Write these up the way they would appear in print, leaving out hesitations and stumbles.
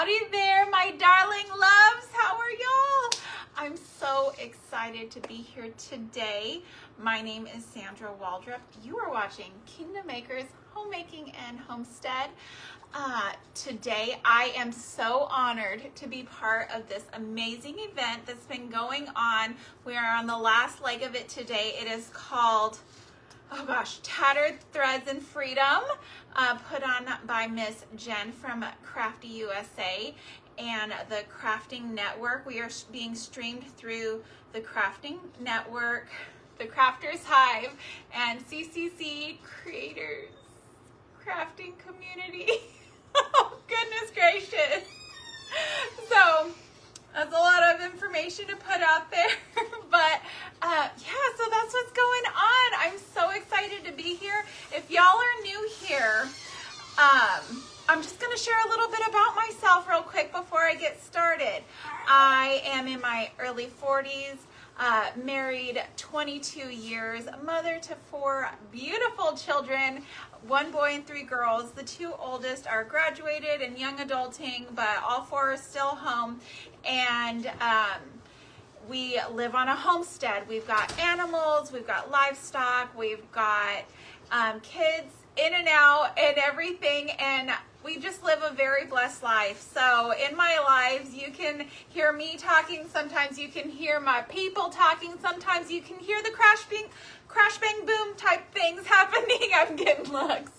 Howdy there, my darling loves. How are y'all? I'm so excited to be here today. My name is Sandra Waldrop. You are watching Kingdom Makers Homemaking and Homestead. Today I am so honored to be part of this amazing event that's been going on. We are on the last leg of it today. It is called, oh gosh, Tattered Threads and Freedom, put on by Miss Jen from Crafty USA and the Crafting Network. We are being streamed through the Crafting Network, the Crafters Hive, and CCC Creators Crafting Community. Oh, goodness gracious. So that's a lot of information to put out there, but yeah, so that's what's going on. I'm so excited to be here. If y'all are new here, I'm just going to share a little bit about myself real quick before I get started. I am in my early 40s, married 22 years, mother to 4 beautiful children, 1 boy and 3 girls. The 2 oldest are graduated and young adulting, but all 4 are still home. And we live on a homestead. We've got animals, we've got livestock, we've got kids in and out and everything, and we just live a very blessed life. So in my lives, you can hear me talking, sometimes you can hear my people talking, sometimes you can hear the crash bang boom type things happening. I'm getting looks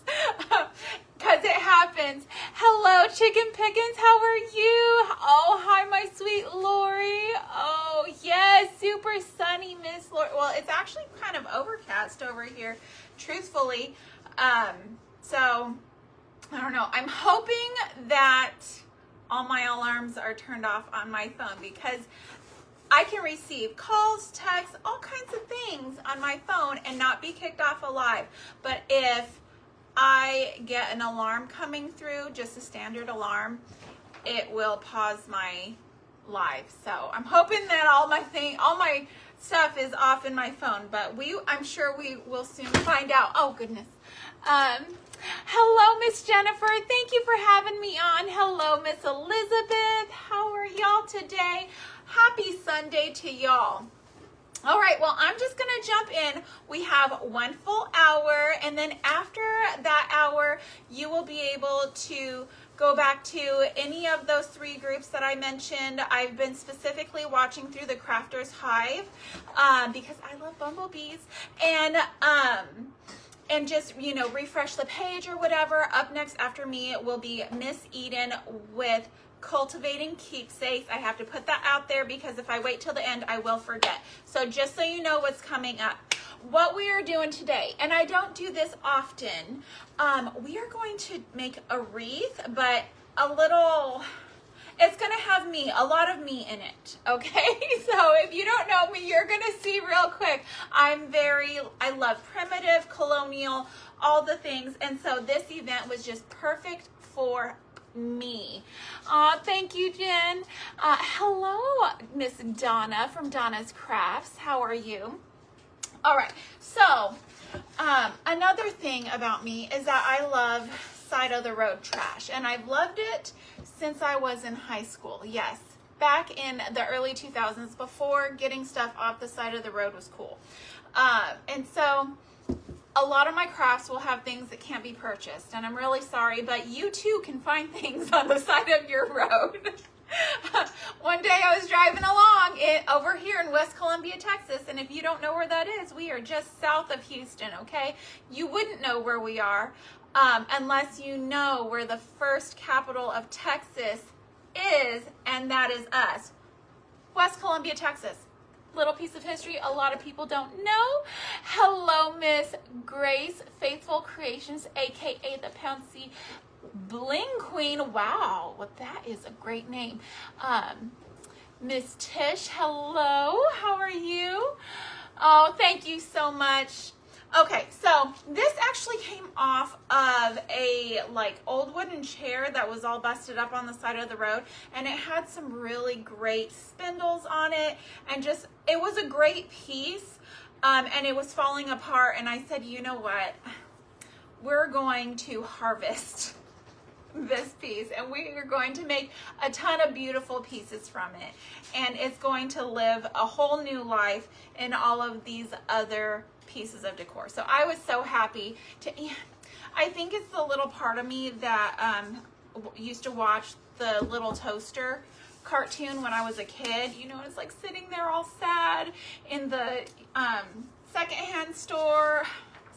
because it happens. Hello, Chicken Pickens, how are you? Oh, hi, my sweet Lori. Oh, yes, super sunny, Miss Lori. Well, it's actually kind of overcast over here, truthfully. So I don't know. I'm hoping that all my alarms are turned off on my phone because I can receive calls, texts, all kinds of things on my phone and not be kicked off alive. But if I get an alarm coming through, just a standard alarm, it will pause my live. So I'm hoping that all my stuff is off in my phone, but I'm sure we will soon find out. Oh goodness. Hello, Miss Jennifer. Thank you for having me on. Hello, Miss Elizabeth. How are y'all today? Happy Sunday to y'all. All right, well, I'm just going to jump in. We have 1 full hour, and then after that hour, you will be able to go back to any of those 3 groups that I mentioned. I've been specifically watching through the Crafters Hive because I love bumblebees, and just, you know, refresh the page or whatever. Up next after me will be Miss Eden with Cultivating Keepsakes. I have to put that out there because if I wait till the end, I will forget. So just so you know what's coming up. What we are doing today, and I don't do this often, we are going to make a wreath, but it's going to have a lot of me in it, okay? So if you don't know me, you're going to see real quick. I love primitive, colonial, all the things, and so this event was just perfect for me. Thank you, Jen. Hello, Miss Donna from Donna's Crafts. How are you? All right, so another thing about me is that I love side of the road trash, and I've loved it since I was in high school. Yes, back in the early 2000s, before getting stuff off the side of the road was cool. And so a lot of my crafts will have things that can't be purchased, and I'm really sorry, but you too can find things on the side of your road. One day I was driving along over here in West Columbia, Texas, and if you don't know where that is, we are just south of Houston, okay? You wouldn't know where we are unless you know where the first capital of Texas is, and that is us. West Columbia, Texas. Little piece of history a lot of people don't know. Hello, Miss Grace, Faithful Creations, aka the Pouncy Bling Queen. Wow, well, that is a great name. Miss Tish, hello, how are you? Oh, thank you so much. Okay, so this actually came off of a old wooden chair that was all busted up on the side of the road, and it had some really great spindles on it, and just, it was a great piece, and it was falling apart, and I said, you know what, we're going to harvest this piece, and we are going to make a ton of beautiful pieces from it, and it's going to live a whole new life in all of these other pieces of decor. So I was so happy to, I think it's the little part of me that used to watch the little toaster cartoon when I was a kid. You know, it's like sitting there all sad in the secondhand store.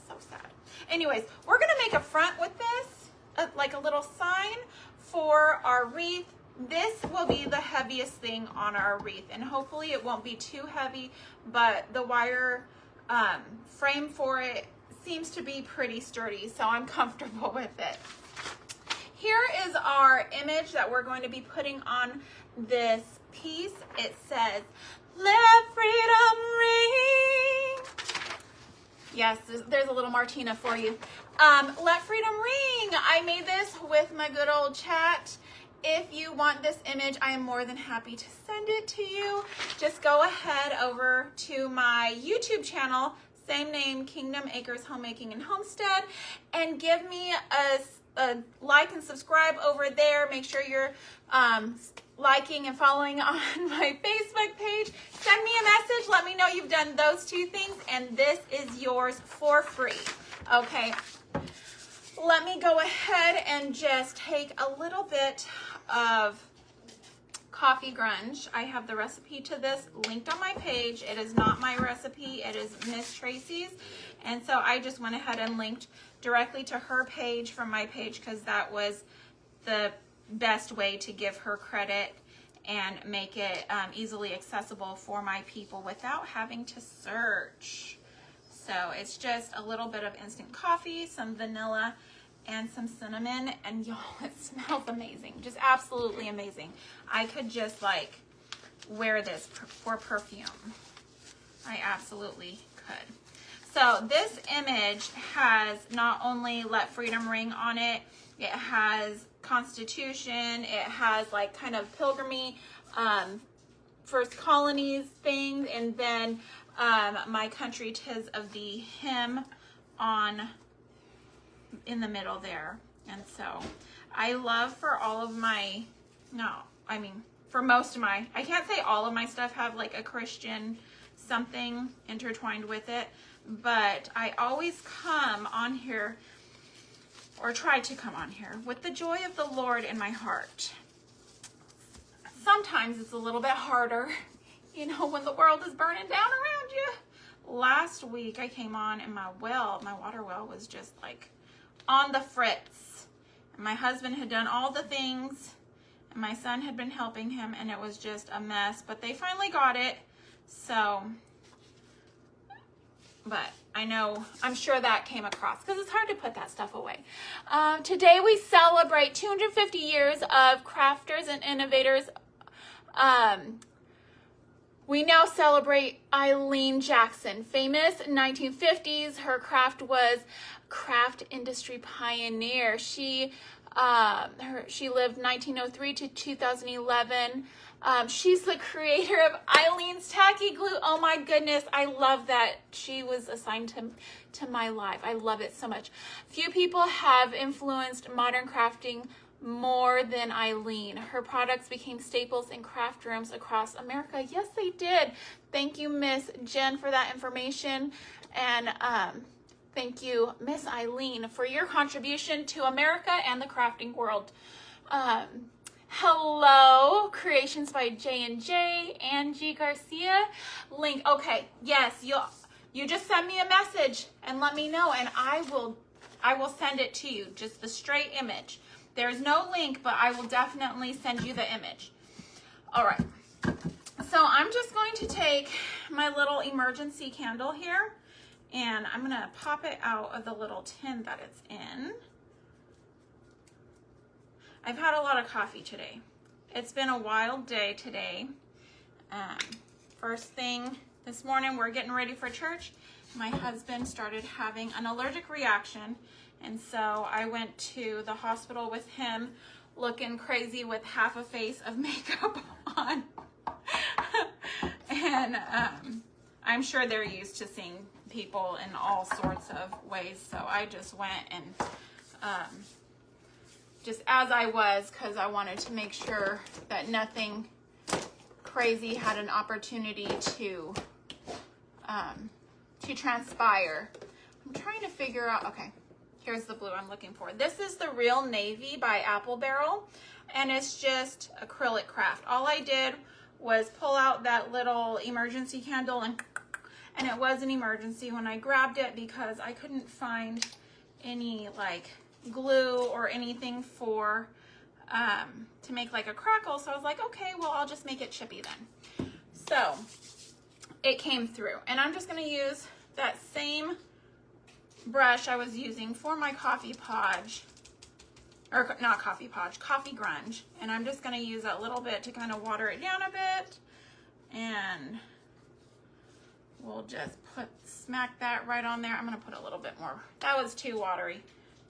So sad. Anyways, we're gonna make a front with this, like a little sign for our wreath. This will be the heaviest thing on our wreath, and hopefully it won't be too heavy, but the wire frame for it seems to be pretty sturdy, so I'm comfortable with it. Here is our image that we're going to be putting on this piece. It says, "Let freedom ring." Yes, there's a little Martina for you. Let freedom ring. I made this with my good old chat. If you want this image, I am more than happy to send it to you. Just go ahead over to my YouTube channel, same name, Kingdom Acres Homemaking and Homestead, and give me a like and subscribe over there. Make sure you're liking and following on my Facebook page. Send me a message. Let me know you've done those two things, and this is yours for free. Okay. Let me go ahead and just take a little bit of coffee grunge. I have the recipe to this linked on my page. It is not my recipe, it is Miss Tracy's, and so I just went ahead and linked directly to her page from my page because that was the best way to give her credit and make it easily accessible for my people without having to search. So it's just a little bit of instant coffee, some vanilla, and some cinnamon, and y'all, it smells amazing, just absolutely amazing. I could just like wear this for perfume. I absolutely could. So this image has not only Let Freedom Ring on it, it has Constitution, it has like kind of pilgrimy first colonies things, and then My Country 'Tis of Thee hymn on in the middle there. And so I love for all of my, for most of my, I can't say all of my stuff have like a Christian something intertwined with it, but I always come on here, or try to come on here, with the joy of the Lord in my heart. Sometimes it's a little bit harder, you know, when the world is burning down around you. Last week I came on and my water well was just like on the fritz. And my husband had done all the things, and my son had been helping him, and it was just a mess, but they finally got it. So, but I'm sure that came across because it's hard to put that stuff away. Today we celebrate 250 years of crafters and innovators. We now celebrate Eileen Jackson, famous 1950s. Her craft was craft industry pioneer. She lived 1903 to 2011. She's the creator of Eileen's Tacky Glue. Oh my goodness, I love that she was assigned to my life. I love it so much. Few people have influenced modern crafting more than Eileen. Her products became staples in craft rooms across America. Yes, they did. Thank you, Miss Jen, for that information. And thank you, Miss Eileen, for your contribution to America and the crafting world. Hello, Creations by J&J, Angie Garcia. Link. Okay, yes, you just send me a message and let me know, and I will send it to you, just the straight image. There's no link, but I will definitely send you the image. All right, so I'm just going to take my little emergency candle here, and I'm gonna pop it out of the little tin that it's in. I've had a lot of coffee today. It's been a wild day today. First thing this morning, we're getting ready for church. My husband started having an allergic reaction, and so I went to the hospital with him looking crazy with half a face of makeup on. And I'm sure they're used to seeing people in all sorts of ways, so I just went and just as I was, because I wanted to make sure that nothing crazy had an opportunity to transpire. I'm trying to figure out, okay, here's the blue I'm looking for. This is the Real Navy by Apple Barrel, and it's just acrylic craft. All I did was pull out that little emergency candle, and it was an emergency when I grabbed it because I couldn't find any like glue or anything for to make like a crackle. So I was like, okay, well, I'll just make it chippy then. So it came through, and I'm just going to use that same brush I was using for my coffee podge, or not coffee podge, coffee grunge. And I'm just going to use that little bit to kind of water it down a bit, and we'll just smack that right on there. I'm going to put a little bit more. That was too watery.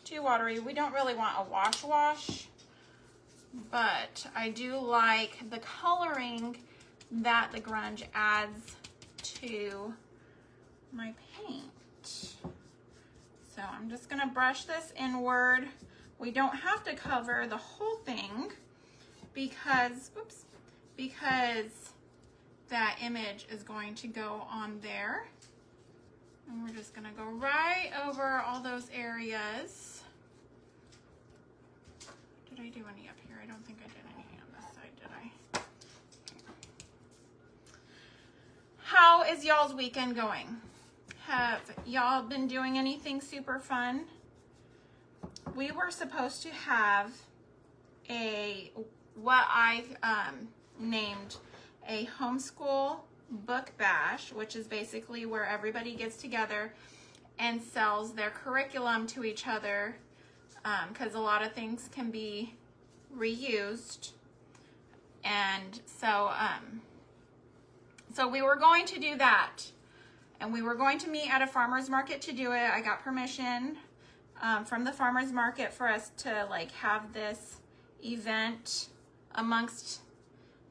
Too watery. We don't really want a wash, but I do like the coloring that the grunge adds to my paint. So I'm just going to brush this inward. We don't have to cover the whole thing because, oops, because that image is going to go on there. And we're just going to go right over all those areas. Did I do any up here? I don't think I did any on this side, did I? How is y'all's weekend going? Have y'all been doing anything super fun? We were supposed to have what I named a homeschool book bash, which is basically where everybody gets together and sells their curriculum to each other, because a lot of things can be reused. And so so we were going to do that, and we were going to meet at a farmer's market to do it. I got permission from the farmer's market for us to like have this event amongst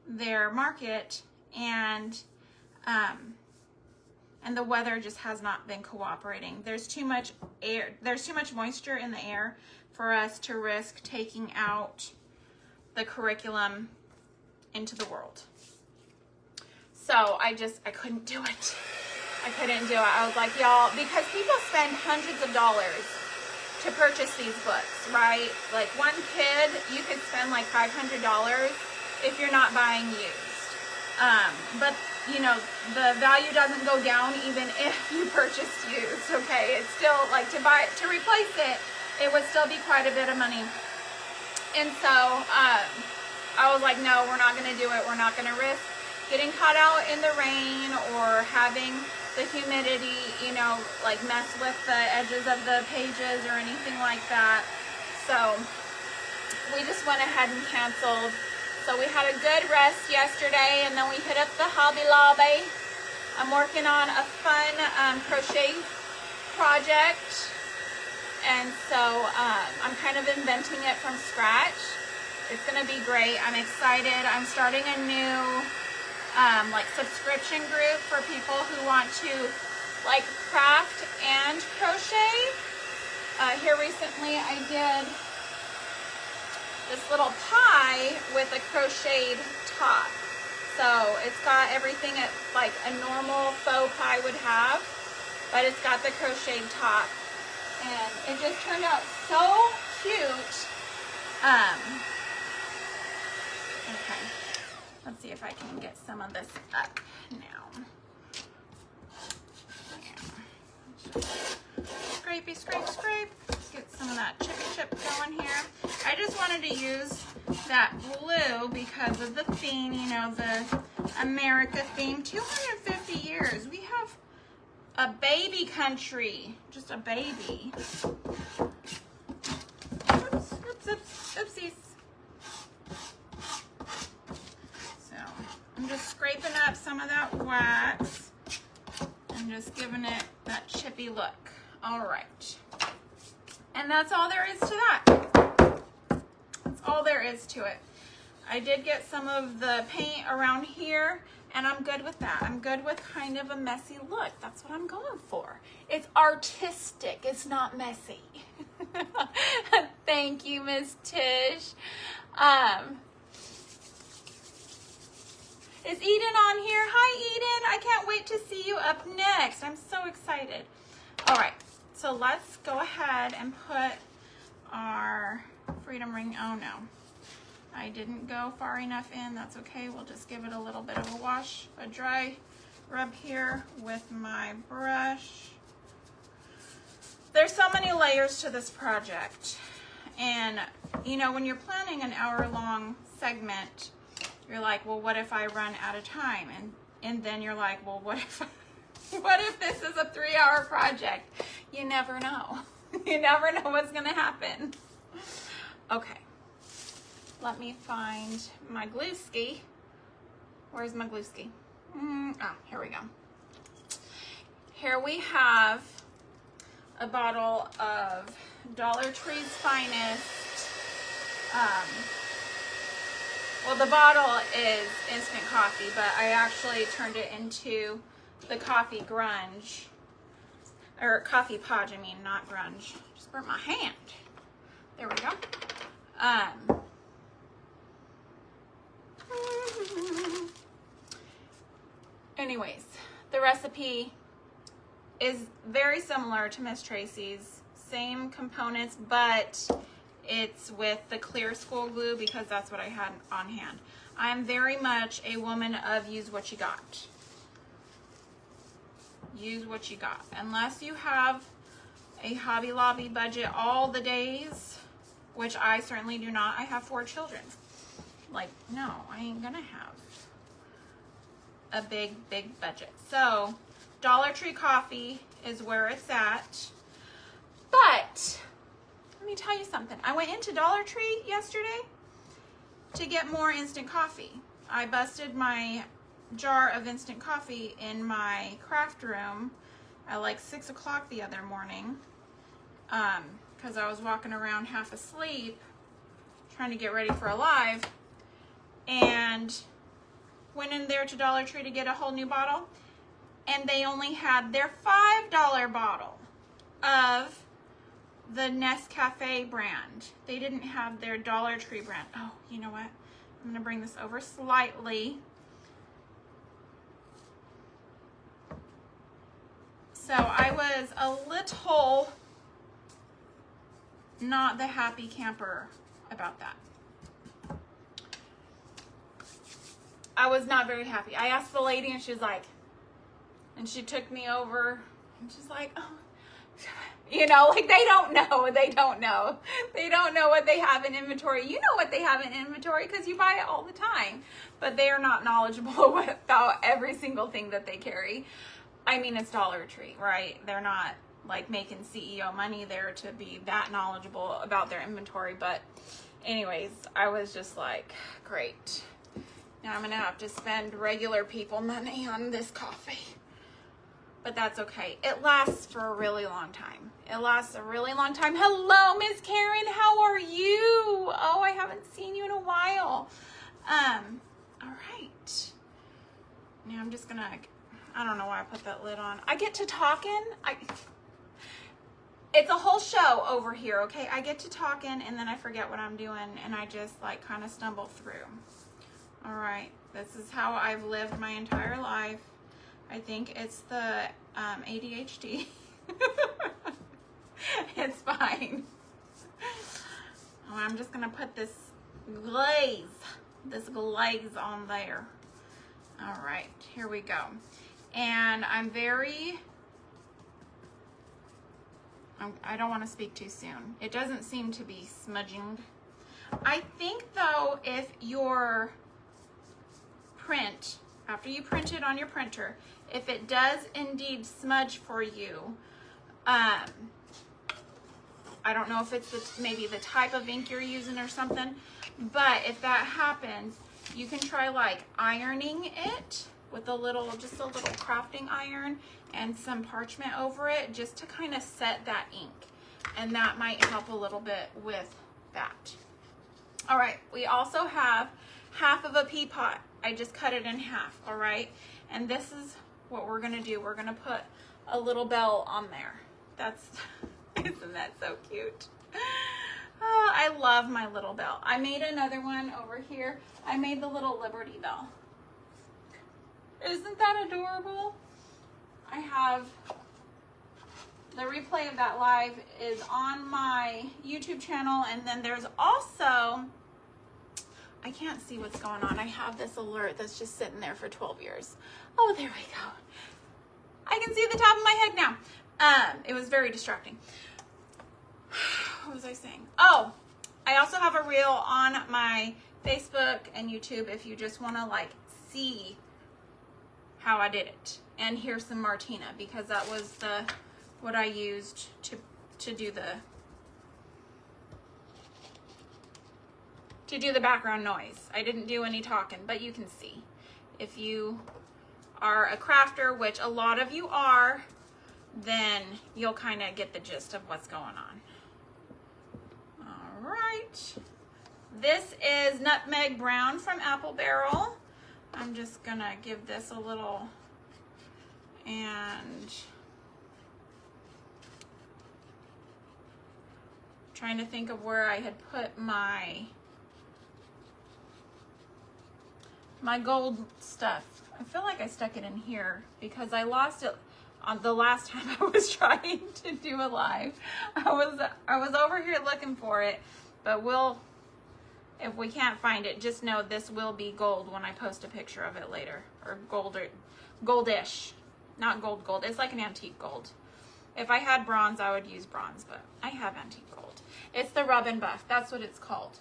their market, and the weather just has not been cooperating. There's too much air, there's too much moisture in the air for us to risk taking out the curriculum into the world. So I couldn't do it. I couldn't do it. I was like, y'all, because people spend hundreds of dollars to purchase these books, right? Like one kid, you could spend like $500 if you're not buying used. But you know, the value doesn't go down even if you purchase used, okay? It's still like to replace it, it would still be quite a bit of money. And so I was like, no, we're not gonna do it. We're not gonna risk getting caught out in the rain or having the humidity, you know, like mess with the edges of the pages or anything like that. So we just went ahead and canceled. So we had a good rest yesterday, and then we hit up the Hobby Lobby. I'm working on a fun crochet project, and so I'm kind of inventing it from scratch. It's gonna be great. I'm excited. I'm starting a new like subscription group for people who want to like craft and crochet. Here recently I did this little pie with a crocheted top. So it's got everything like a normal faux pie would have, but it's got the crocheted top, and it just turned out so cute. Okay, let's see if I can get some of this up now. Yeah. Scrapey, scrape, scrape. Let's get some of that chip going here. I just wanted to use that blue because of the theme, you know, the America theme. 250 years. We have a baby country. Just a baby. Oops, oops, oops, oopsies. So I'm just scraping up some of that wax and just giving it that chippy look. All right. And that's all there is to that. That's all there is to it. I did get some of the paint around here, and I'm good with that. I'm good with kind of a messy look. That's what I'm going for. It's artistic. It's not messy. Thank you, Miss Tish. Is Eden on here? Hi, Eden. I can't wait to see you up next. I'm so excited. All right, so let's go ahead and put our freedom ring. Oh no, I didn't go far enough in. That's okay. We'll just give it a little bit of a wash, a dry rub here with my brush. There's so many layers to this project. And you know, when you're planning an hour-long segment, you're like, well, what if I run out of time? And then you're like, well, what if this is a 3-hour project? You never know. You never know what's gonna happen. Okay, let me find my glue ski. Where's my glue ski? Here we go. Here we have a bottle of Dollar Tree's Finest. Well, the bottle is instant coffee, but I actually turned it into the coffee grunge, or coffee podge, I mean, not grunge. Just burnt my hand. There we go. Anyways, the recipe is very similar to Miss Tracy's. Same components, but it's with the clear school glue because that's what I had on hand. I'm very much a woman of use what you got. Use what you got. Unless you have a Hobby Lobby budget all the days, which I certainly do not. I have 4 children. Like, no, I ain't gonna have a big budget. So Dollar Tree coffee is where it's at. But let me tell you something. I went into Dollar Tree yesterday to get more instant coffee. I busted my jar of instant coffee in my craft room at like 6 o'clock the other morning because I was walking around half asleep trying to get ready for a live, and went in there to Dollar Tree to get a whole new bottle, and they only had their $5 bottle of the Nescafe brand. They didn't have their Dollar Tree brand. Oh, you know what? I'm gonna bring this over slightly. So I was a little not the happy camper about that. I was not very happy. I asked the lady and she's like, and she took me over and she's like, oh, you know, like they don't know. They don't know. They don't know what they have in inventory. You know what they have in inventory because you buy it all the time. But they are not knowledgeable about every single thing that they carry. I mean, it's Dollar Tree, right? They're not like making CEO money there to be that knowledgeable about their inventory. But anyways, I was just like, great. Now I'm gonna have to spend regular people money on this coffee. But that's okay. It lasts for a really long time. It lasts a really long time. Hello, Miss Karen. How are you? Oh, I haven't seen you in a while. All right. Now I'm just gonna, I don't know why I put that lid on. I get to talking. It's a whole show over here, okay? I get to talking and then I forget what I'm doing and I just like kind of stumble through. All right. This is how I've lived my entire life. I think it's the ADHD. It's fine. Oh, I'm just gonna put this glaze on there. All right, here we go. And I don't want to speak too soon. It doesn't seem to be smudging. I think though, if your print, after you print it on your printer, if it does indeed smudge for you, I don't know if it's maybe the type of ink you're using or something, but if that happens, you can try like ironing it with just a little crafting iron and some parchment over it just to kind of set that ink, and that might help a little bit with that. All right, we also have half of a pea pot. I just cut it in half, all right? And this is what we're gonna do. We're gonna put a little bell on there. Isn't that so cute? Oh, I love my little bell. I made another one over here. I made the little Liberty Bell. Isn't that adorable? I have the replay of that live is on my YouTube channel, and then there's also, I can't see what's going on. I have this alert that's just sitting there for 12 years. Oh, there we go. I can see the top of my head now. It was very distracting. What was I saying? Oh, I also have a reel on my Facebook and YouTube if you just want to like see how I did it and hear some Martina, because that was what I used to do the background noise. I didn't do any talking, but you can see. If you are a crafter, which a lot of you are, then you'll kind of get the gist of what's going on. All right. This is Nutmeg Brown from Apple Barrel. I'm just gonna give this a little, and trying to think of where I had put my gold stuff. I feel like I stuck it in here because I lost it on the last time I was trying to do a live. I was over here looking for it, but if we can't find it, just know this will be gold when I post a picture of it later, or goldish, not gold. It's like an antique gold. If I had bronze, I would use bronze, but I have antique gold. It's the Rub and Buff. That's what it's called.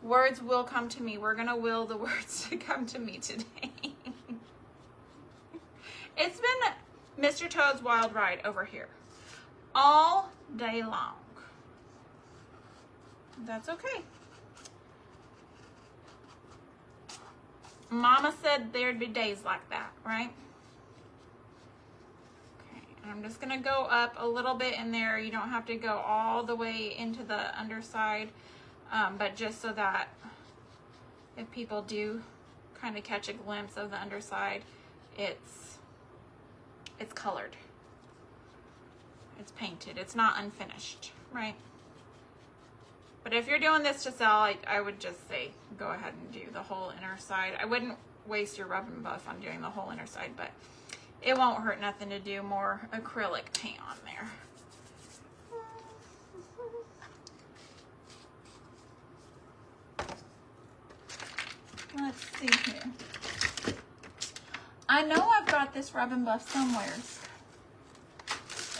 Words will come to me. We're gonna will the words to come to me today. It's been Mr. Toad's wild ride over here all day long. That's okay. Mama said there'd be days like that, right? Okay, and I'm just gonna go up a little bit in there. You don't have to go all the way into the underside, but just so that if people do kind of catch a glimpse of the underside, it's colored. It's painted. It's not unfinished, right? But if you're doing this to sell, I would just say go ahead and do the whole inner side. I wouldn't waste your Rub and Buff on doing the whole inner side, but it won't hurt nothing to do more acrylic paint on there. Let's see here. I know I've got this Rub and Buff somewheres.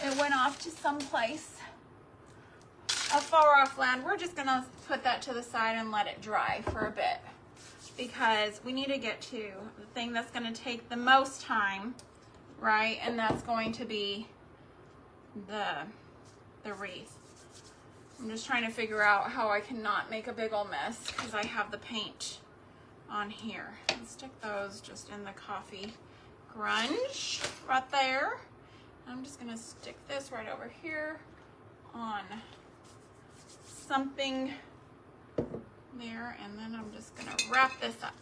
It went off to some place, a far off land. We're just gonna put that to the side and let it dry for a bit, because we need to get to the thing that's gonna take the most time, right? And that's going to be the wreath. I'm just trying to figure out how I cannot make a big old mess because I have the paint on here. And stick those just in the coffee grunge right there. I'm just gonna stick this right over here on something there, and then I'm just gonna wrap this up.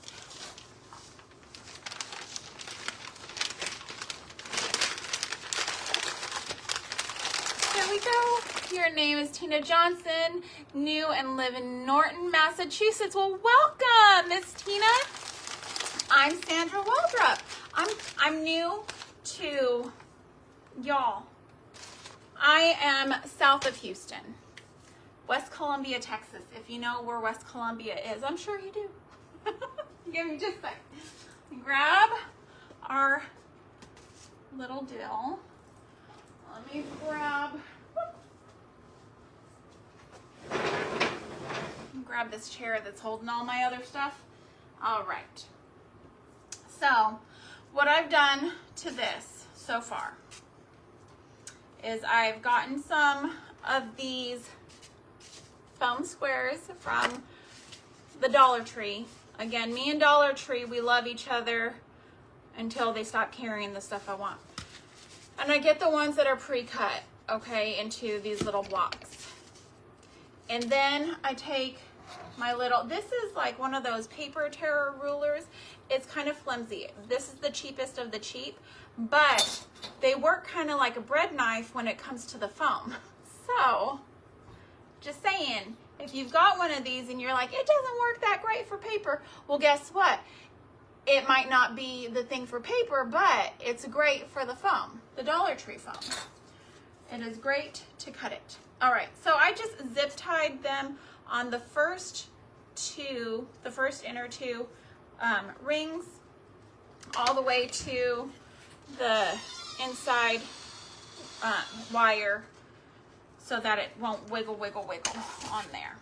There we go. Your name is Tina Johnson, new and live in Norton, Massachusetts. Well, welcome, Miss Tina. I'm Sandra Waldrop. I'm new to y'all. I am south of Houston, West Columbia, Texas. If you know where West Columbia is, I'm sure you do. Give me just a second. Grab our little dill. Let me grab this chair that's holding all my other stuff. All right. So what I've done to this so far is I've gotten some of these foam squares from the Dollar Tree. Again, me and Dollar Tree, we love each other until they stop carrying the stuff I want. And I get the ones that are pre-cut, okay, into these little blocks. And then I take my little, this is like one of those paper terror rulers. It's kind of flimsy. This is the cheapest of the cheap, but they work kind of like a bread knife when it comes to the foam. So Just saying, if you've got one of these and you're like, it doesn't work that great for paper, well, guess what? It might not be the thing for paper, but it's great for the foam, the Dollar Tree foam. It is great to cut it. All right, so I just zip tied them on the first inner two rings, all the way to the inside wire, so that it won't wiggle on there.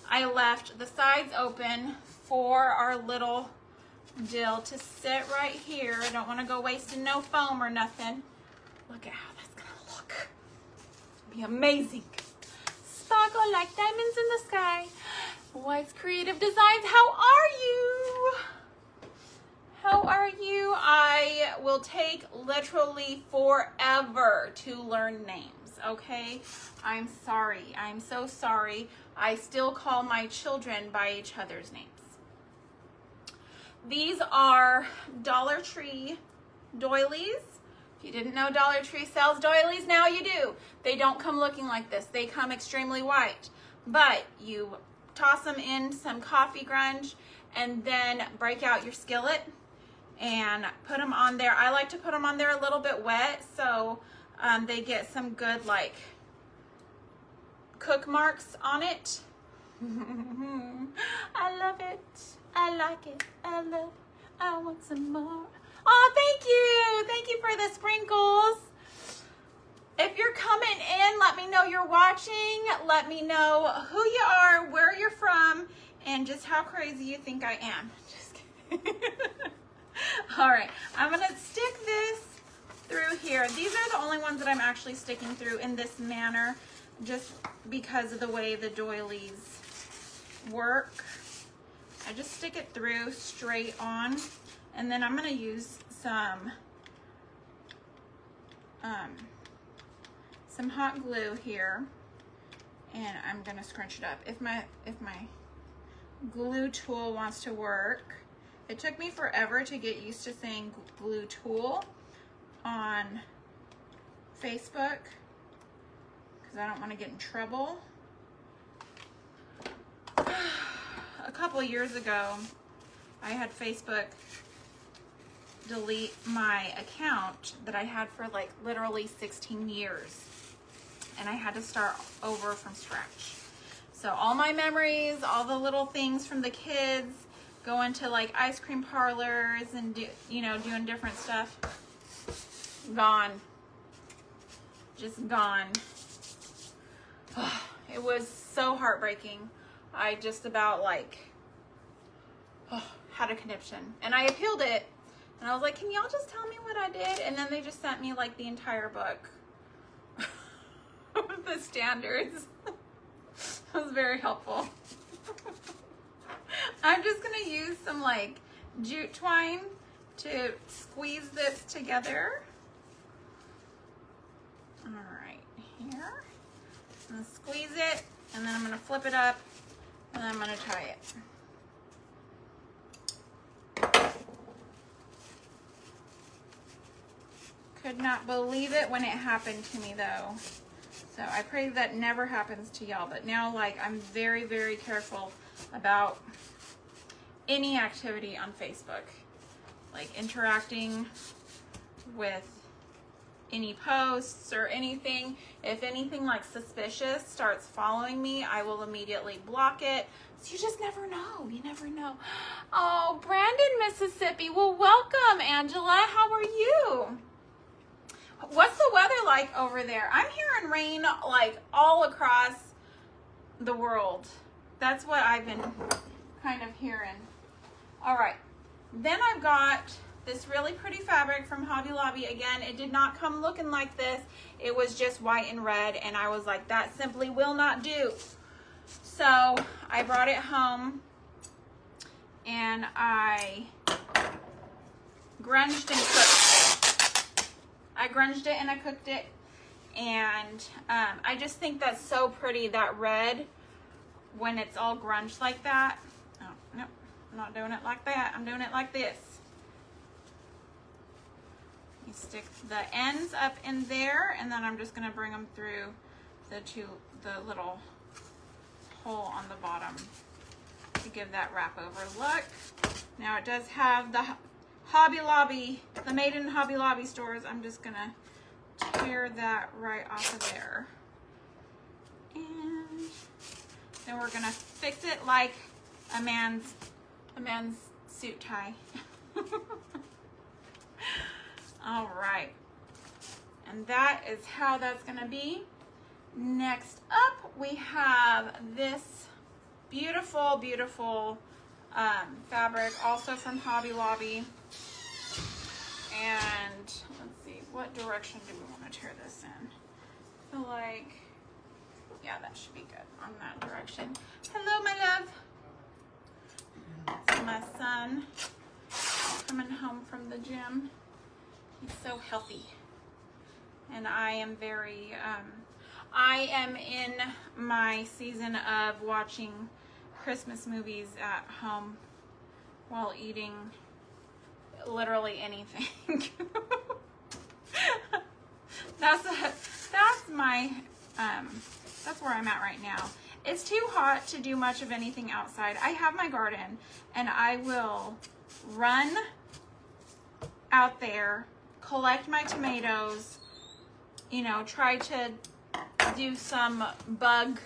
I left the sides open for our little dill to sit right here. I don't want to go wasting no foam or nothing. Look at how that's gonna look. It'll be amazing. Sparkle like diamonds in the sky. White's Creative Designs, how are you? How are you? I will take literally forever to learn names, okay? I'm sorry. I'm so sorry. I still call my children by each other's names. These are Dollar Tree doilies. If you didn't know Dollar Tree sells doilies, now you do. They don't come looking like this. They come extremely white. But you toss them in some coffee grunge and then break out your skillet and put them on there. I like to put them on there a little bit wet so they get some good like cook marks on it. I love it. I like it. I want some more. Oh, thank you. Thank you for the sprinkles. If you're coming in, let me know you're watching. Let me know who you are, where you're from, and just how crazy you think I am. Just kidding. All right, I'm gonna stick this through here. These are the only ones that I'm actually sticking through in this manner, just because of the way the doilies work. I just stick it through straight on, and then I'm gonna use some hot glue here, and I'm gonna scrunch it up. If my glue tool wants to work. It took me forever to get used to saying glue tool on Facebook because I don't want to get in trouble. A couple years ago, I had Facebook delete my account that I had for like literally 16 years. And I had to start over from scratch. So all my memories, all the little things from the kids, going to like ice cream parlors and doing different stuff, gone. Just gone. It was so heartbreaking. I just about had a conniption, and I appealed it, and I was like, can y'all just tell me what I did? And then they just sent me like the entire book of the standards. It was very helpful. I'm just gonna use some like jute twine to squeeze this together. All right, here. I'm gonna squeeze it, and then I'm gonna flip it up, and then I'm gonna tie it. Could not believe it when it happened to me though. So I pray that never happens to y'all, but now like I'm very, very careful about any activity on Facebook, like interacting with any posts or anything. If anything like suspicious starts following me, I will immediately block it. So you just never know. You never know. Oh, Brandon, Mississippi. Well, welcome, Angela. How are you? What's the weather like over there? I'm hearing rain like all across the world. That's what I've been kind of hearing. All right, then I've got this really pretty fabric from Hobby Lobby. Again, it did not come looking like this. It was just white and red, and I was like, that simply will not do. So I brought it home, and I grunged and cooked. I grunged it and I cooked it, and I just think that's so pretty, that red, when it's all grunged like that. Oh, no, I'm not doing it like that. I'm doing it like this. You stick the ends up in there, and then I'm just gonna bring them through the little hole on the bottom to give that wrap over look. Now it does have the Hobby Lobby, the Made in Hobby Lobby stores. I'm just gonna tear that right off of there. And then we're gonna fix it like a man's suit tie. All right, and that is how that's gonna be. Next up, we have this beautiful, beautiful fabric, also from Hobby Lobby. And let's see, what direction do we want to tear this in? I feel like, yeah, that should be good on that direction. Hello, my love. It's my son coming home from the gym. He's so healthy. And I am very, I am in my season of watching Christmas movies at home while eating literally anything. That's where I'm at right now. It's too hot to do much of anything outside. I have my garden and I will run out there, collect my tomatoes, you know, try to do some bug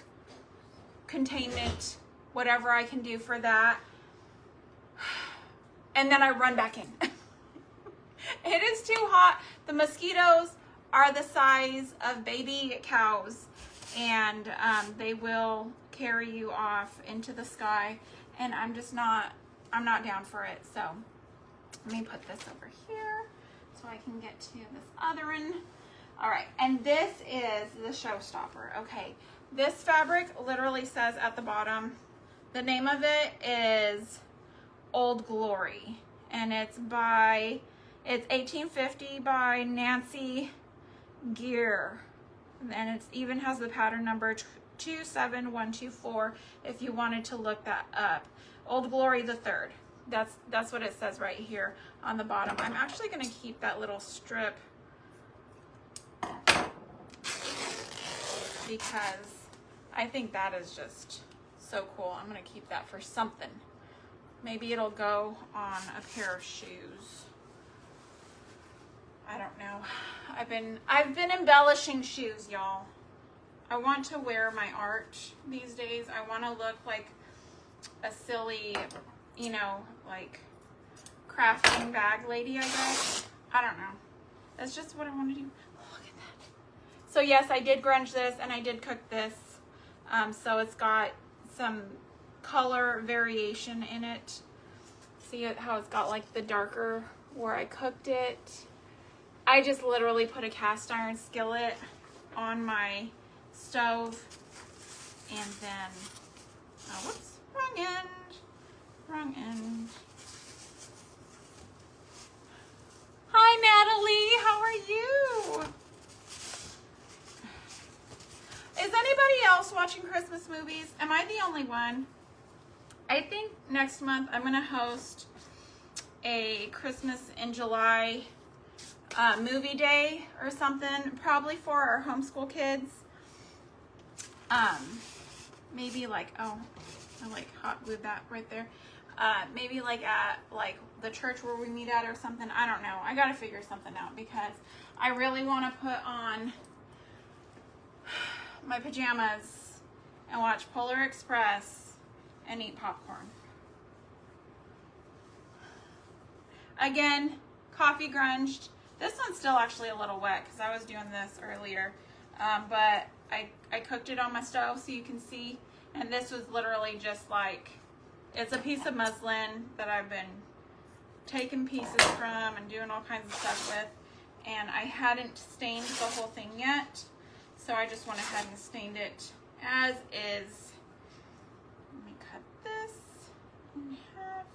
containment, whatever I can do for that. And then I run back in. It is too hot. The mosquitoes are the size of baby cows, and they will carry you off into the sky. And I'm not down for it. So let me put this over here so I can get to this other one. All right, and this is the showstopper. Okay, this fabric literally says at the bottom, the name of it is Old Glory, and it's 1850 by Nancy Gear, and it even has the pattern number 27124 if you wanted to look that up. Old Glory the Third. That's what it says right here on the bottom. I'm actually going to keep that little strip because I think that is just so cool. I'm going to keep that for something. Maybe it'll go on a pair of shoes. I don't know. I've been embellishing shoes, y'all. I want to wear my art these days. I want to look like a silly, you know, like crafting bag lady, I guess. I don't know. That's just what I want to do. Oh, look at that. So yes, I did grunge this and I did cook this. So it's got some color variation in it. See how it's got like the darker where I cooked it. I just literally put a cast iron skillet on my stove and then, oh whoops, wrong end. Hi Natalie, how are you? Is anybody else watching Christmas movies? Am I the only one? I think next month I'm gonna host a Christmas in July movie day or something, probably for our homeschool kids. Maybe like, oh, I like hot glued that right there. Maybe like at like the church where we meet at or something. I don't know. I gotta figure something out because I really want to put on my pajamas and watch Polar Express and eat popcorn. Again, coffee grunged. This one's still actually a little wet because I was doing this earlier, but I cooked it on my stove so you can see, and this was literally just like, it's a piece of muslin that I've been taking pieces from and doing all kinds of stuff with, and I hadn't stained the whole thing yet, so I just went ahead and stained it as is. Let me cut this in half.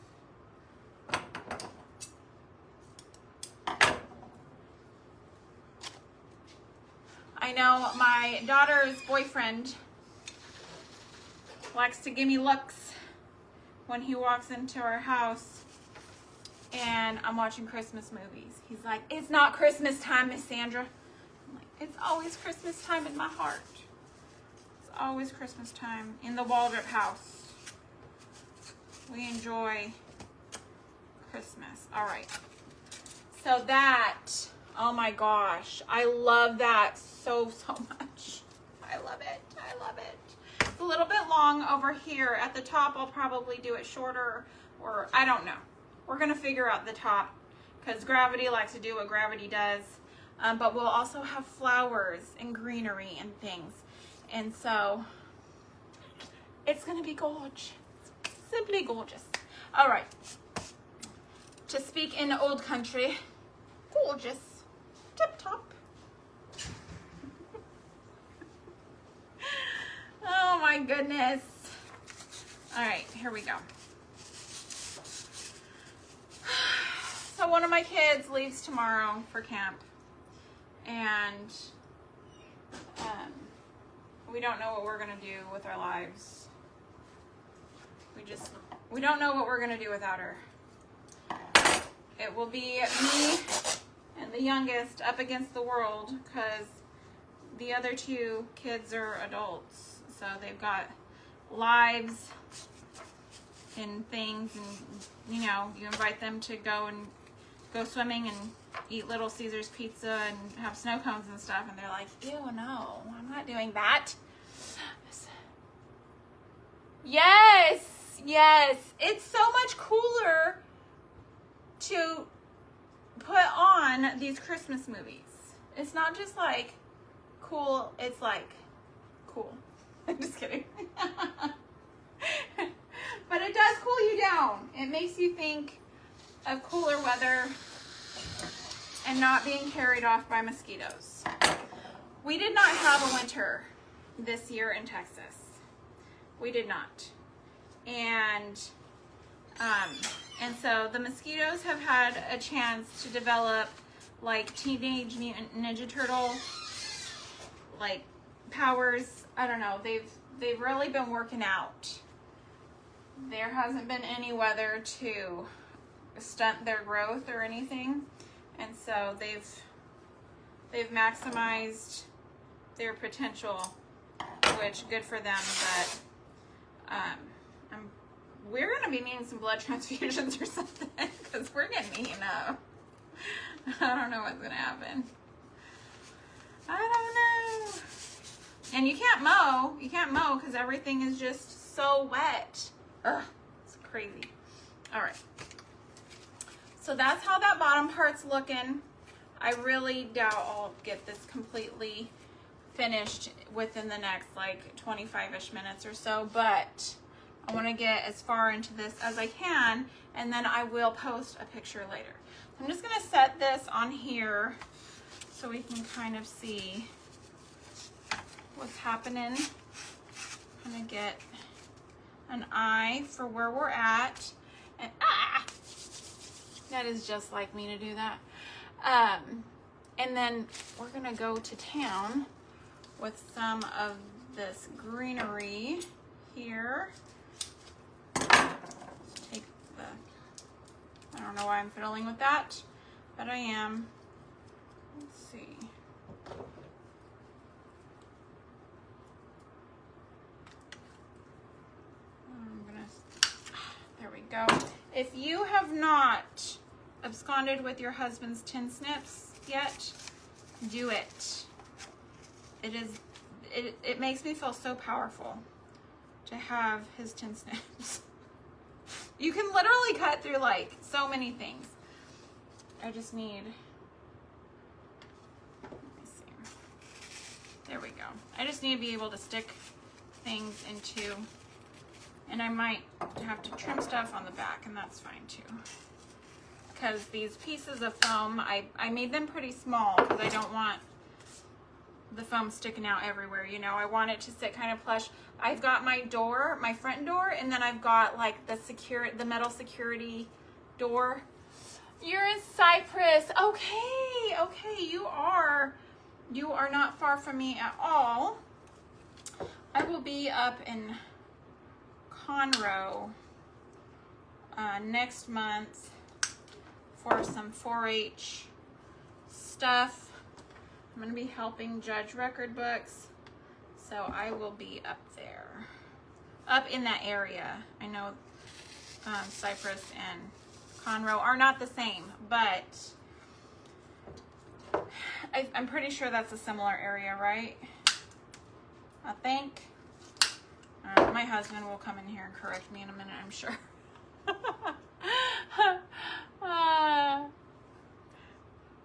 I know my daughter's boyfriend likes to give me looks when he walks into our house and I'm watching Christmas movies. He's like, it's not Christmas time, Miss Sandra. I'm like, it's always Christmas time in my heart. It's always Christmas time in the Waldrop house. We enjoy Christmas. All right. So that, oh my gosh, I love that so much. I love it. I love it. It's a little bit long over here. At the top, I'll probably do it shorter, or I don't know. We're going to figure out the top because gravity likes to do what gravity does. But we'll also have flowers and greenery and things. And so it's going to be gorgeous. Simply gorgeous. All right. To speak in old country, gorgeous. Tip top. Oh my goodness. All right, here we go. So one of my kids leaves tomorrow for camp, and we don't know what we're gonna do with our lives. We don't know what we're gonna do without her. It will be me and the youngest up against the world because the other two kids are adults. So they've got lives and things, and you know, you invite them to go swimming and eat Little Caesars pizza and have snow cones and stuff, and they're like, ew, no, I'm not doing that. Yes, yes, it's so much cooler to put on these Christmas movies. It's not just like cool, it's like cool. I'm just kidding. But it does cool you down. It makes you think of cooler weather and not being carried off by mosquitoes. We did not have a winter this year in Texas. We did not. And so the mosquitoes have had a chance to develop like Teenage Mutant Ninja Turtle like powers. I don't know. They've really been working out. There hasn't been any weather to stunt their growth or anything, and so they've maximized their potential, which good for them. But we're gonna be needing some blood transfusions or something because we're getting eaten up. I don't know what's gonna happen. I don't know. And you can't mow. You can't mow because everything is just so wet. Ugh, it's crazy. All right. So that's how that bottom part's looking. I really doubt I'll get this completely finished within the next like 25-ish minutes or so, but I want to get as far into this as I can, and then I will post a picture later. I'm just going to set this on here so we can kind of see what's happening. I'm going to get an eye for where we're at. And that is just like me to do that. And then we're going to go to town with some of this greenery here. Take the, I don't know why I'm fiddling with that, but I am. Let's see. There we go. If you have not absconded with your husband's tin snips yet, do it. It makes me feel so powerful to have his tin snips. You can literally cut through like so many things. I just need, let me see. There we go. I just need to be able to stick things into, and I might have to trim stuff on the back, and that's fine too. Because these pieces of foam, I made them pretty small because I don't want the foam sticking out everywhere, you know. I want it to sit kind of plush. I've got my door, my front door, and then I've got like the metal security door. You're in Cyprus. Okay, okay, you are not far from me at all. I will be up in Conroe next month for some 4-H stuff. I'm going to be helping judge record books. So I will be up there, up in that area. I know Cypress and Conroe are not the same, but I'm pretty sure that's a similar area, right? I think. My husband will come in here and correct me in a minute, I'm sure.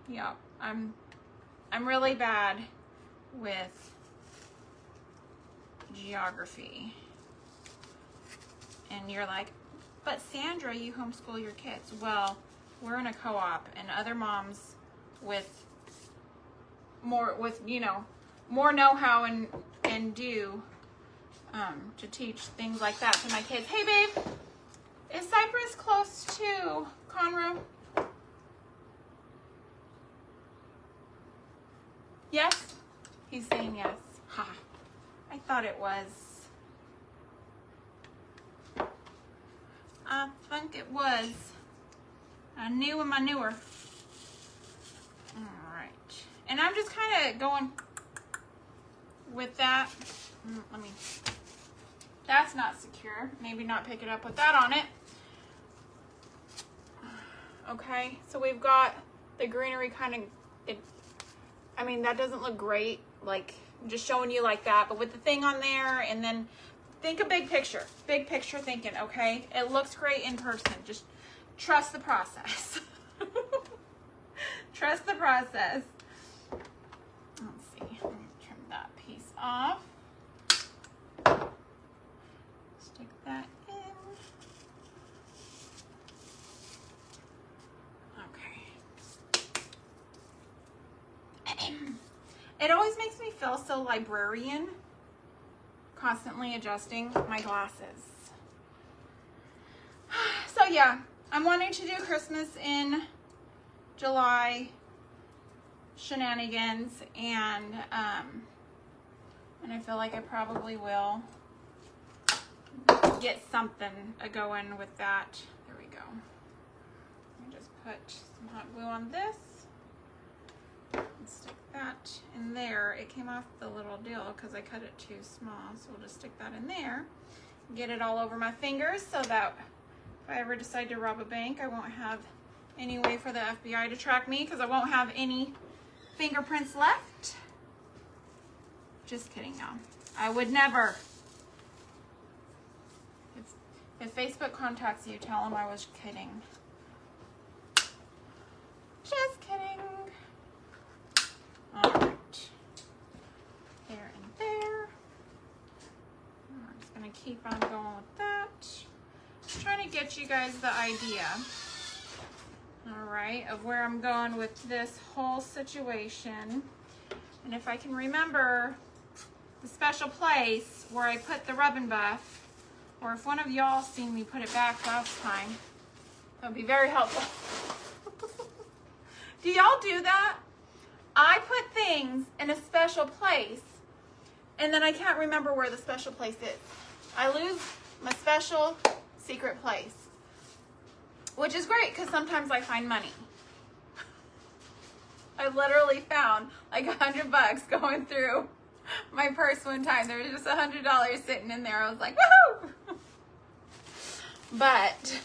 Yeah, I'm really bad with geography. And you're like, but Sandra, you homeschool your kids. Well, we're in a co-op, and other moms with more, you know, more know-how and do to teach things like that to my kids. Hey, babe, is Cypress close to Conroe? Yes? He's saying yes. Ha. I thought it was. I think it was. I knew in my newer. All right. And I'm just kind of going with that. Let me. That's not secure. Maybe not pick it up with that on it. Okay, so we've got the greenery kind of, I mean, that doesn't look great, like just showing you like that, but with the thing on there, and then think a big picture thinking, okay? It looks great in person. Just trust the process. Trust the process. Let's see, let me trim that piece off. Stick that in. Okay. It always makes me feel so librarian, constantly adjusting my glasses. So yeah, I'm wanting to do Christmas in July shenanigans, and I feel like I probably will get something going with that. There we go. Let me just put some hot glue on this and stick that in there. It came off the little deal because I cut it too small, so we'll just stick that in there. Get it all over my fingers so that if I ever decide to rob a bank, I won't have any way for the FBI to track me because I won't have any fingerprints left. Just kidding, no. I would never. If Facebook contacts you, tell them I was kidding. Just kidding. All right. There and there. I'm just going to keep on going with that. Just trying to get you guys the idea, all right, of where I'm going with this whole situation. And if I can remember the special place where I put the rub and buff, or if one of y'all seen me put it back last time, that would be very helpful. Do y'all do that? I put things in a special place, and then I can't remember where the special place is. I lose my special secret place, which is great because sometimes I find money. I literally found like $100 going through my purse one time. There was just $100 sitting in there. I was like, woohoo! But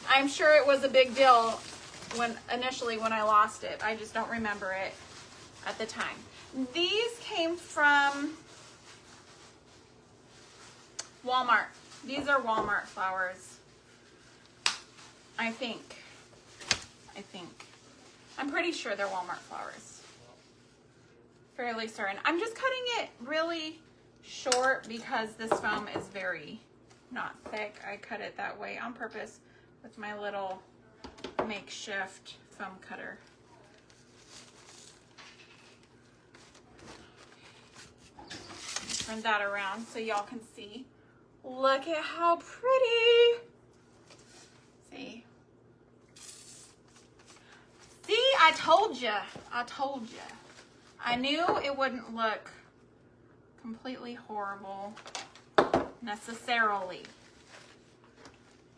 I'm sure it was a big deal initially when I lost it. I just don't remember it at the time. These came from Walmart. These are Walmart flowers. I think. I'm pretty sure they're Walmart flowers. Fairly certain. I'm just cutting it really short because this foam is very not thick. I cut it that way on purpose with my little makeshift foam cutter. Turn that around so y'all can see. Look at how pretty. See? See, I told you. I knew it wouldn't look completely horrible necessarily.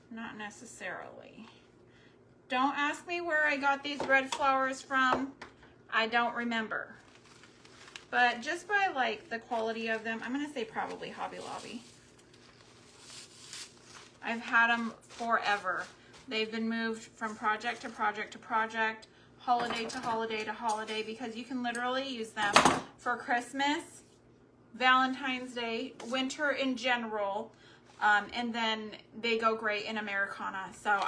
Not necessarily. Don't ask me where I got these red flowers from. I don't remember. But just by like the quality of them, I'm gonna say probably Hobby Lobby. I've had them forever. They've been moved from project to project to project, holiday to holiday to holiday, because you can literally use them for Christmas, Valentine's Day, winter in general, and then they go great in Americana. So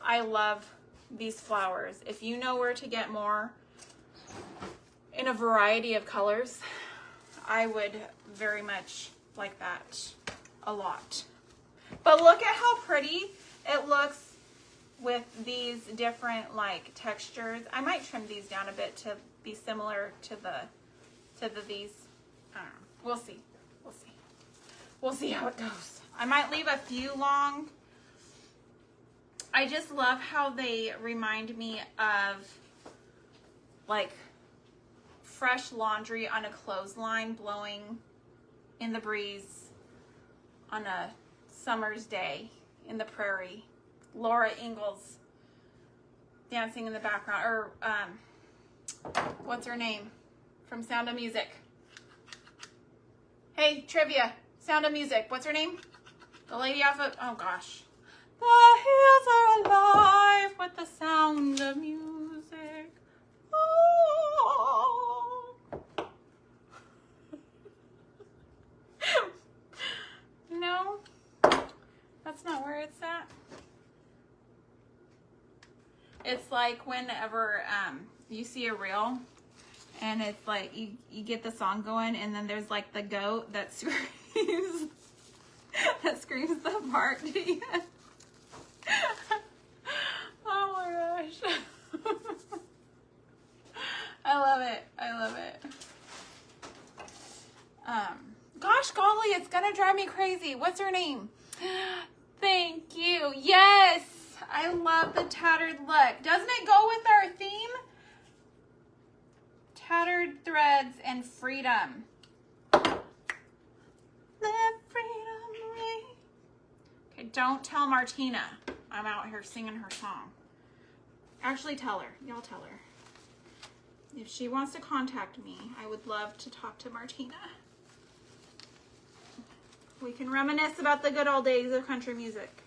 I love these flowers. If you know where to get more in a variety of colors, I would very much like that a lot. But look at how pretty it looks with these different like textures. I might trim these down a bit to be similar to these. I don't know. We'll see. We'll see. We'll see how it goes. I might leave a few long. I just love how they remind me of like fresh laundry on a clothesline blowing in the breeze on a summer's day in the prairie. Laura Ingalls dancing in the background, or what's her name from Sound of Music? Hey, trivia, Sound of Music, what's her name? The lady off of, oh gosh. The hills are alive with the sound of music. Oh. No, that's not where it's at. It's like whenever you see a reel and it's like you get the song going and then there's like the goat that screams the part to you. Oh my gosh. I love it. I love it. Gosh golly, it's gonna drive me crazy. What's her name? Thank you. Yes, I love the tattered look. Doesn't it go with our theme? Tattered threads and freedom. Let freedom ring. Okay, don't tell Martina I'm out here singing her song. Actually, tell her. Y'all tell her. If she wants to contact me, I would love to talk to Martina. We can reminisce about the good old days of country music.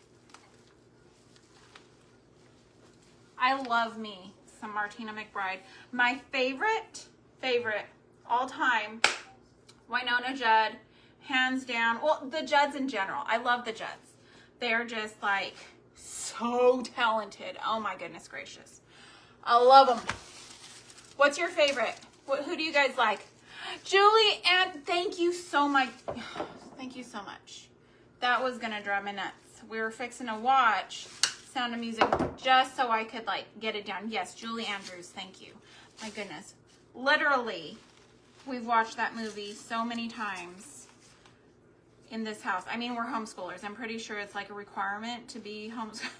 I love me some Martina McBride. My favorite all time, Wynonna Judd, hands down. Well, the Judds in general. I love the Judds. They're just like so talented. Oh my goodness gracious. I love them. What's your favorite? Who do you guys like? Julie, and thank you so much. Thank you so much. That was gonna drive me nuts. We were fixing to watch Sound of Music just so I could like get it down. Yes, Julie Andrews, thank you. My goodness. Literally, we've watched that movie so many times in this house. I mean, we're homeschoolers. I'm pretty sure it's like a requirement to be homeschool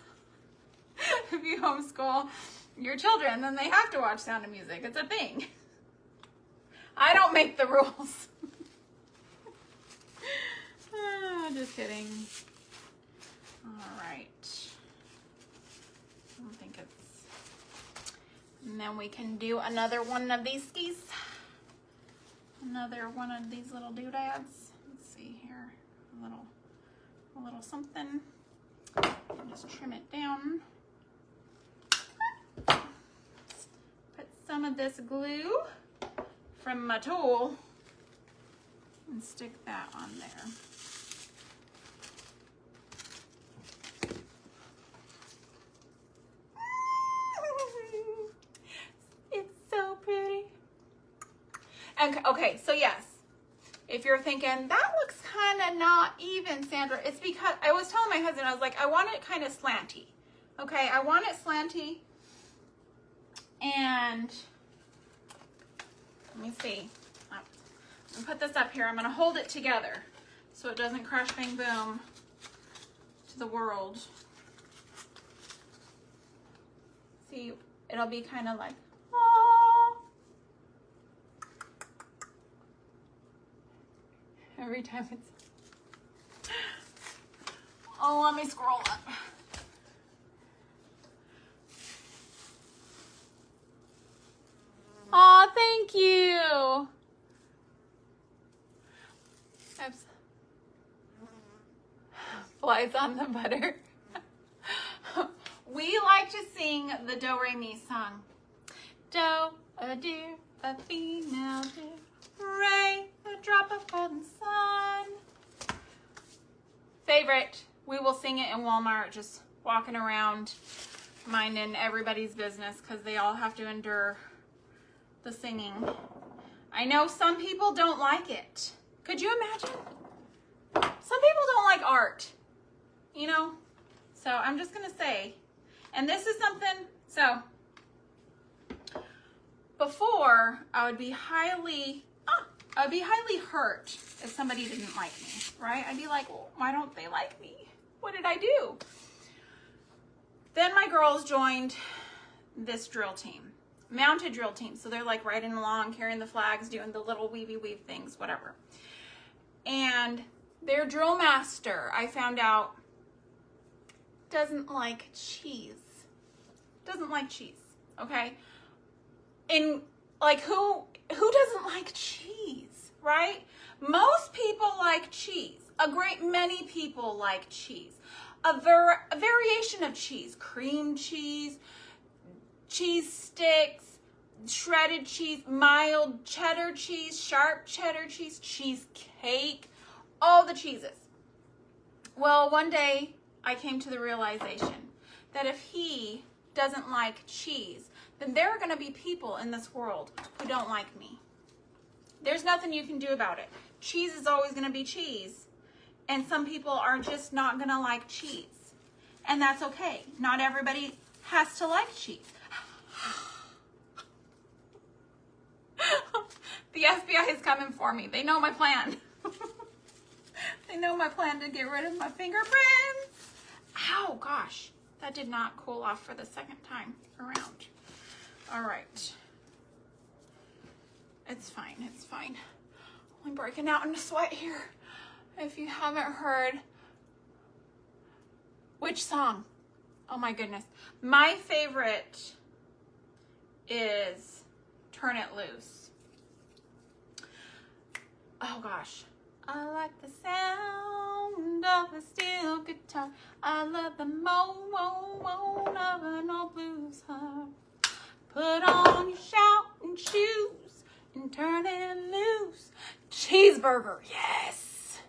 your children, then they have to watch Sound of Music. It's a thing. I don't make the rules. Just kidding. All right. I don't think it's... And then we can do another one of these skis. Another one of these little doodads. Let's see here. A little something. And just trim it down. Put some of this glue from my tool and stick that on there. It's so pretty. And okay, so yes, if you're thinking that looks kind of not even, Sandra, it's because I was telling my husband, I was like, I want it kind of slanty. Okay, I want it slanty. And let me see. I'm gonna put this up here. I'm gonna hold it together so it doesn't crash bang boom to the world. See, it'll be kind of like, oh. Every time it's, oh, let me scroll up. Aw, thank you. flies on the butter. We like to sing the Do Re Mi song. Do, a deer, a female deer, Re, a drop of golden sun. Favorite. We will sing it in Walmart, just walking around, minding everybody's business because they all have to endure the singing. I know some people don't like it. Could you imagine? Some people don't like art, you know? So I'm just going to say, and this is something, so before I would be highly hurt if somebody didn't like me, right? I'd be like, well, why don't they like me? What did I do? Then my girls joined this drill team, mounted drill team. So they're like riding along, carrying the flags, doing the little weavy weave things, whatever. And their drill master, I found out, doesn't like cheese. Doesn't like cheese, okay? And like who doesn't like cheese, right? Most people like cheese. A great many people like cheese. A variation of cheese, cream cheese, cheese sticks, shredded cheese, mild cheddar cheese, sharp cheddar cheese, cheesecake, all the cheeses. Well, one day I came to the realization that if he doesn't like cheese, then there are going to be people in this world who don't like me. There's nothing you can do about it. Cheese is always going to be cheese. And some people are just not going to like cheese. And that's okay. Not everybody has to like cheese. The FBI is coming for me. They know my plan. They know my plan to get rid of my fingerprints. Ow, gosh. That did not cool off for the second time around. All right. It's fine. It's fine. Only breaking out in a sweat here. If you haven't heard, which song? Oh my goodness. My favorite is Turn It Loose. Oh gosh. I like the sound of a steel guitar. I love the moan of an old blues harp. Put on your shouting shoes and turn it loose. Cheeseburger, yes.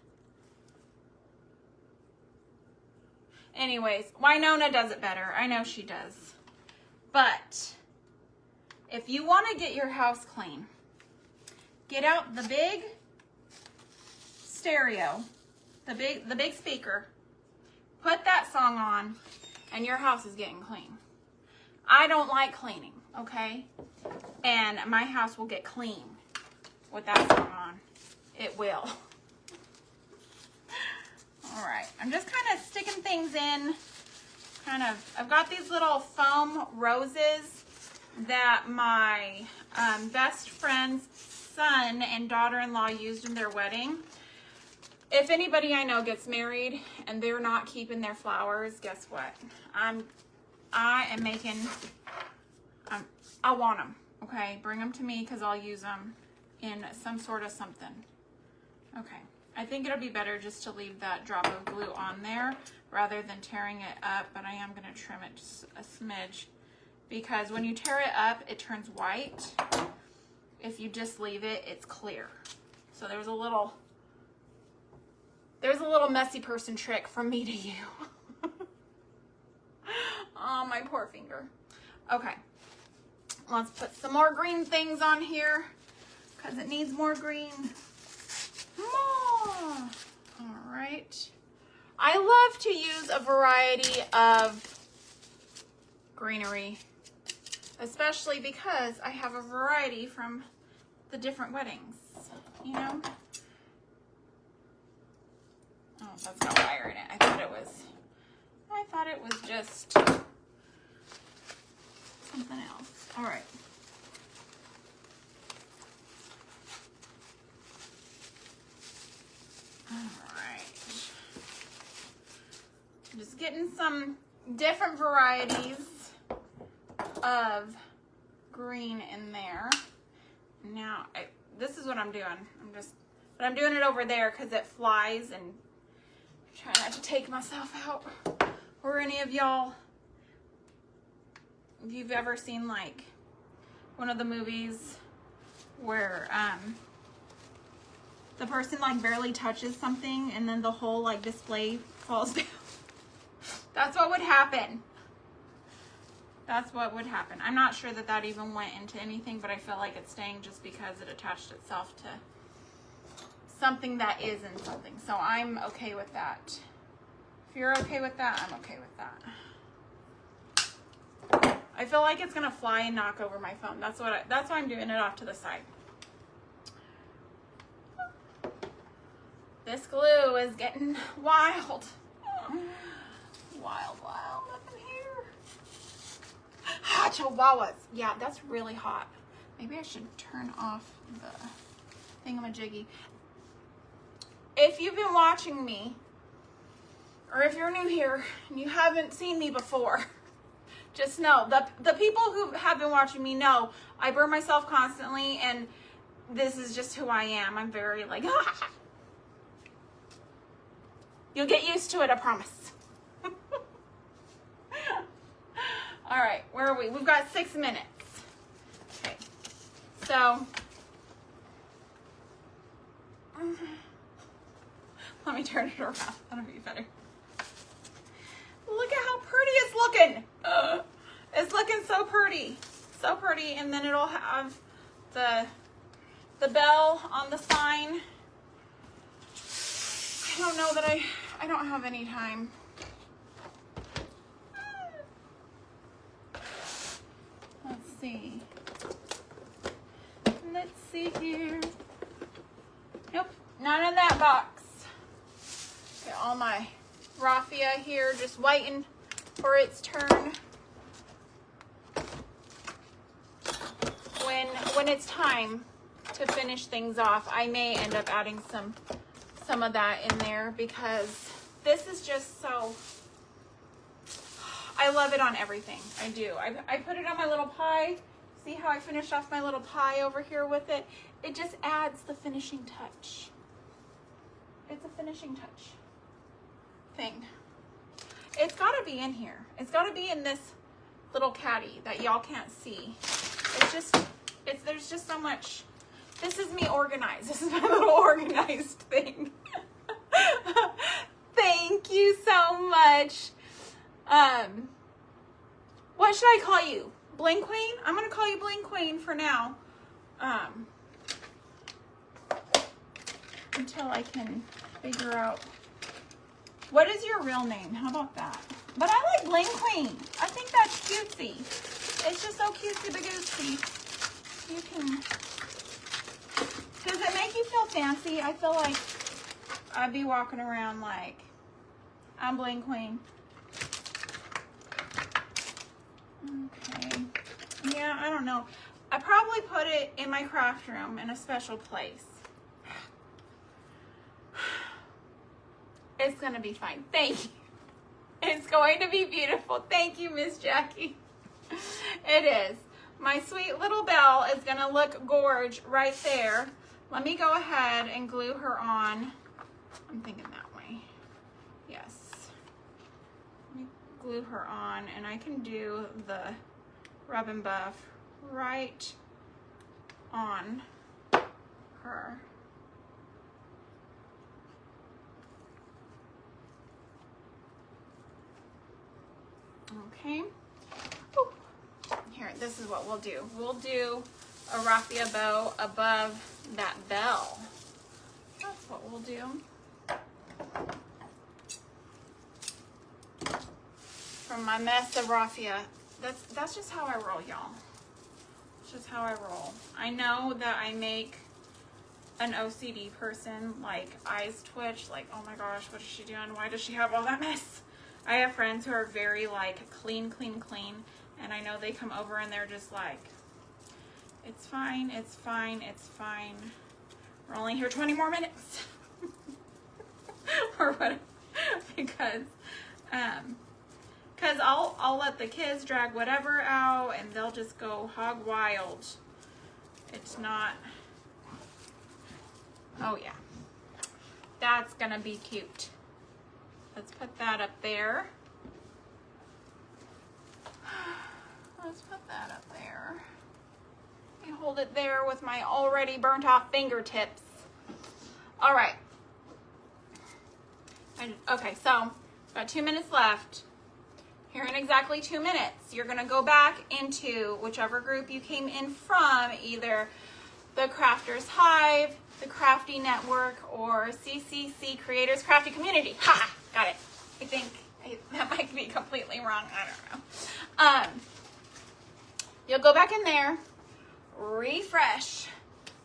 Anyways, Winona does it better. I know she does. But if you want to get your house clean, get out the big stereo, the big speaker, put that song on, and your house is getting clean. I don't like cleaning, okay? And my house will get clean with that song on. It will. All right, I'm just kind of sticking things in. I've got these little foam roses that my best friend's son and daughter-in-law used in their wedding. If anybody I know gets married and they're not keeping their flowers, guess what? I am making, I want them, okay? Bring them to me because I'll use them in some sort of something. Okay, I think it'll be better just to leave that drop of glue on there rather than tearing it up, but I am going to trim it just a smidge because when you tear it up, it turns white. If you just leave it, it's clear. So there's a little messy person trick from me to you. Oh, my poor finger. Okay, let's put some more green things on here because it needs more green. More. All right. I love to use a variety of greenery, especially because I have a variety from the different weddings, you know? Oh, that's got wire in it. I thought it was just something else. All right. All right. I'm just getting some different varieties of green in there. Now, this is what I'm doing. But I'm doing it over there because it flies and Try not to take myself out. Or any of y'all, if you've ever seen like one of the movies where the person like barely touches something and then the whole like display falls down. That's what would happen. That's what would happen. I'm not sure that that even went into anything, but I feel like it's staying just because it attached itself to something that isn't something. So I'm okay with that. If you're okay with that, I'm okay with that. I feel like it's gonna fly and knock over my phone. That's why I'm doing it off to the side. This glue is getting wild. Wild up in here. Ah, chihuahuas. Yeah, that's really hot. Maybe I should turn off the thingamajiggy. If you've been watching me, or if you're new here and you haven't seen me before, just know, the people who have been watching me know I burn myself constantly, and this is just who I am. I'm very like, ah. You'll get used to it, I promise. All right, where are we? We've got 6 minutes. Okay, so let me turn it around. That'll be better. Look at how pretty it's looking. It's looking so pretty. So pretty. And then it'll have the bell on the sign. I don't know that I don't have any time. Let's see. Let's see here. Nope, not in that box. Got all my raffia here just waiting for its turn. When it's time to finish things off, I may end up adding some of that in there, because this is just so, I love it on everything. I do. I put it on my little pie. See how I finished off my little pie over here with it? It just adds the finishing touch. It's a finishing touch thing. It's got to be in here. It's got to be in this little caddy that y'all can't see. There's just so much. This is me organized. This is my little organized thing. Thank you so much. What should I call you? Bling Queen? I'm going to call you Bling Queen for now. Until I can figure out. What is your real name? How about that? But I like Bling Queen. I think that's cutesy. It's just so cutesy bagootsy. You can... Does it make you feel fancy? I feel like I'd be walking around like I'm Bling Queen. Okay. Yeah, I don't know. I probably put it in my craft room in a special place. It's gonna be fine. Thank you. It's going to be beautiful. Thank you, Miss Jackie. It is. My sweet little belle is gonna look gorge right there. Let me go ahead and glue her on. I'm thinking that way. Yes. Let me glue her on, and I can do the rub and buff right on her. Okay. Ooh. Here, this is what we'll do. We'll do a raffia bow above that bell. That's what we'll do. From my mess of raffia. That's just how I roll, y'all. It's just how I roll. I know that I make an OCD person, like eyes twitch, like, oh my gosh, what is she doing? Why does she have all that mess? I have friends who are very like clean, and I know they come over and they're just like, it's fine, it's fine, it's fine. We're only here 20 more minutes. Or what? Because I'll let the kids drag whatever out and they'll just go hog wild. It's not, oh yeah, that's gonna be cute. Let's put that up there. Let's put that up there. I hold it there with my already burnt off fingertips. All right. Okay, so got 2 minutes left. Here in exactly 2 minutes, you're gonna go back into whichever group you came in from, either the Crafters Hive, the Crafty Network, or CCC Creators Crafty Community. Ha! Got it. I think that might be completely wrong. I don't know. You'll go back in there, refresh.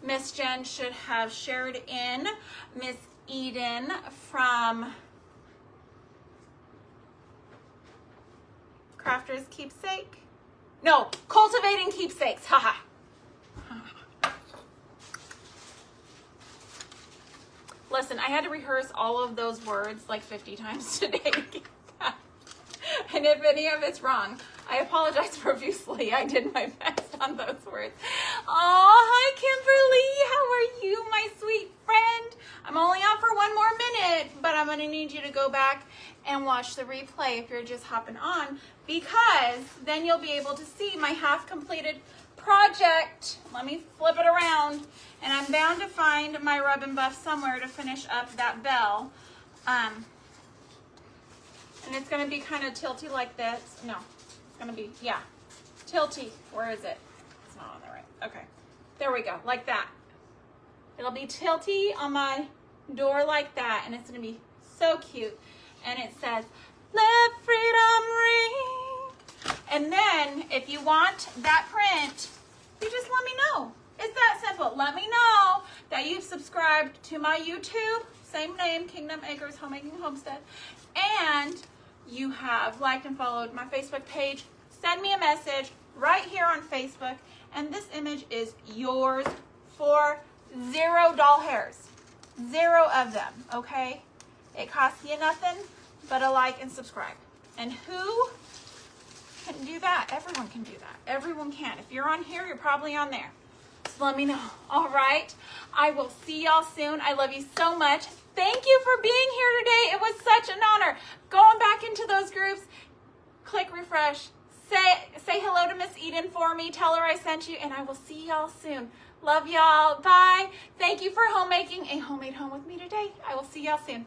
Miss Jen should have shared in. Miss Eden from Crafters Keepsake. No, Cultivating Keepsakes. Haha. Listen, I had to rehearse all of those words like 50 times today to get that. And if any of it's wrong, I apologize profusely. I did my best on those words. Oh, hi, Kimberly. How are you, my sweet friend? I'm only on for 1 more minute, but I'm going to need you to go back and watch the replay if you're just hopping on, because then you'll be able to see my half-completed project. Let me flip it around, and I'm bound to find my rub and buff somewhere to finish up that bell. And it's going to be kind of tilty like this. No, it's going to be, yeah, tilty. Where is it? It's not on the right. Okay, there we go, like that. It'll be tilty on my door like that, and it's going to be so cute. And it says, "Let freedom ring." And then if you want that print, you just let me know. It's that simple. Let me know that you've subscribed to my YouTube, same name, Kingdom Acres Homemaking Homestead, and you have liked and followed my Facebook page. Send me a message right here on Facebook, and this image is yours for $0 hairs. 0 of them, okay? It costs you nothing but a like and subscribe. And who can do that? Everyone can do that. Everyone can. If you're on here, you're probably on there. So let me know. All right. I will see y'all soon. I love you so much. Thank you for being here today. It was such an honor. Going back into those groups, click refresh. Say hello to Miss Eden for me. Tell her I sent you, and I will see y'all soon. Love y'all. Bye. Thank you for homemaking a homemade home with me today. I will see y'all soon.